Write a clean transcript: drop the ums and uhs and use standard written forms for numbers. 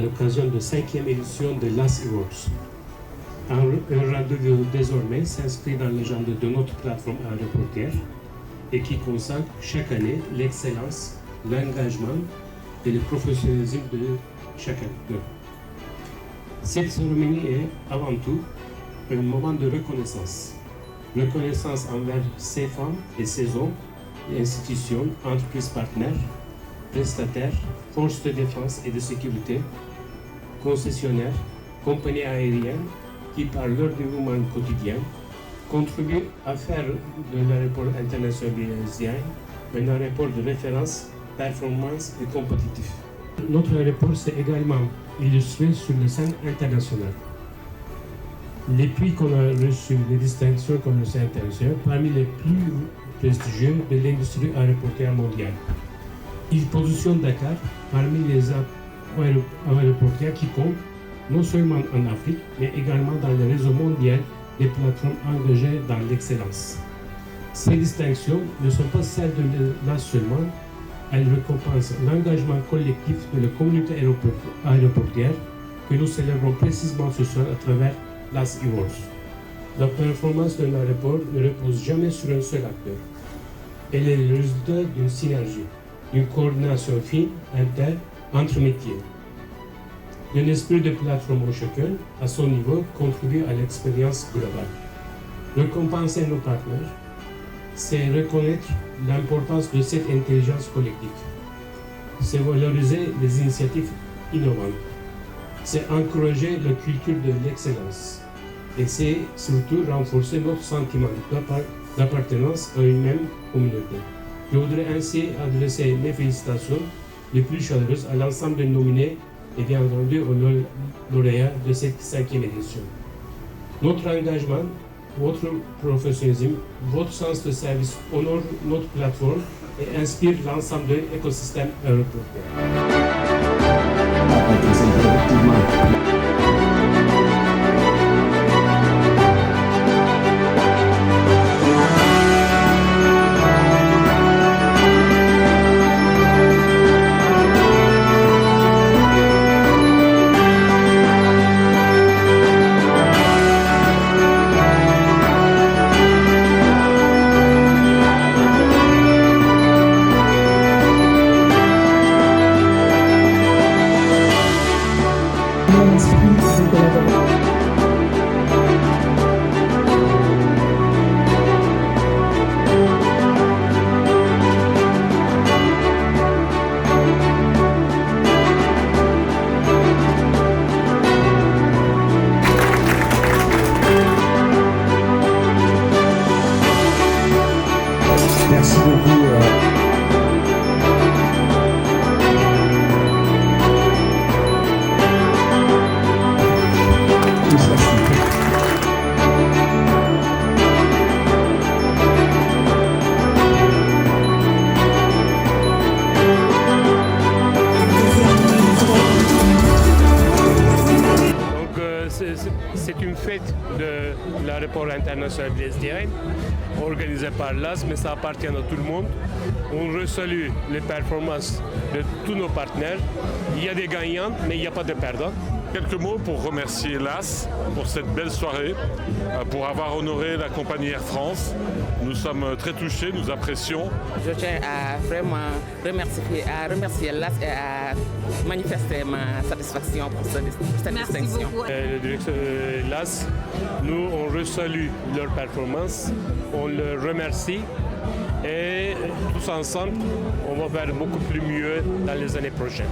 l'occasion de la 5e édition de l'AS Awards. Un rendez-vous désormais s'inscrit dans l'agenda de notre plateforme aéroportière et qui consacre chaque année l'excellence, l'engagement et le professionnalisme de chacun d'eux. Cette cérémonie est avant tout un moment de reconnaissance. Reconnaissance envers ces femmes et ces hommes, institutions, entreprises partenaires, prestataires, forces de défense et de sécurité, concessionnaires, compagnies aériennes qui, par leur dévouement quotidien, contribuent à faire de l'aéroport international un aéroport de référence, performance et compétitif. Notre aéroport s'est également illustré sur la scène internationale. Les prix qu'on a reçus, les distinctions qu'on a reçues internationales, parmi les plus prestigieux de l'industrie aéroportière mondiale. Il positionne Dakar parmi les aéroportières qui comptent non seulement en Afrique, mais également dans le réseau mondial des plateformes engagées dans l'excellence. Ces distinctions ne sont pas celles de l'AS seulement, elles récompensent l'engagement collectif de la communauté aéroportière que nous célébrons précisément ce soir à travers l'AS Awards. La performance d'un aéroport ne repose jamais sur un seul acteur. Elle est le résultat d'une synergie, d'une coordination fine, entre métiers. D'un esprit de plateforme où chacun, à son niveau, contribue à l'expérience globale. Récompenser nos partenaires, c'est reconnaître l'importance de cette intelligence collective. C'est valoriser les initiatives innovantes. C'est encourager la culture de l'excellence. Et c'est surtout renforcer notre sentiment d'appartenance à une même communauté. Je voudrais ainsi adresser mes félicitations les plus chaleureuses à l'ensemble des nominés et bien entendu aux lauréats de cette 5e édition. Notre engagement, votre professionnalisme, votre sens de service honorent notre plateforme et inspirent l'ensemble de l'écosystème aéroportuaire. Merci beaucoup. C'est une fête de l'aéroport international Blaise Diagne, organisée par l'AS, mais ça appartient à tout le monde. On resalue les performances de tous nos partenaires. Il y a des gagnants, mais il n'y a pas de perdants. Quelques mots pour remercier l'AS pour cette belle soirée, pour avoir honoré la compagnie Air France. Nous sommes très touchés, nous apprécions. Je tiens à vraiment remercier l'AS et à manifester ma satisfaction pour cette distinction. L'AS, nous on resalue leur performance, on le remercie et tous ensemble, on va faire beaucoup plus mieux dans les années prochaines.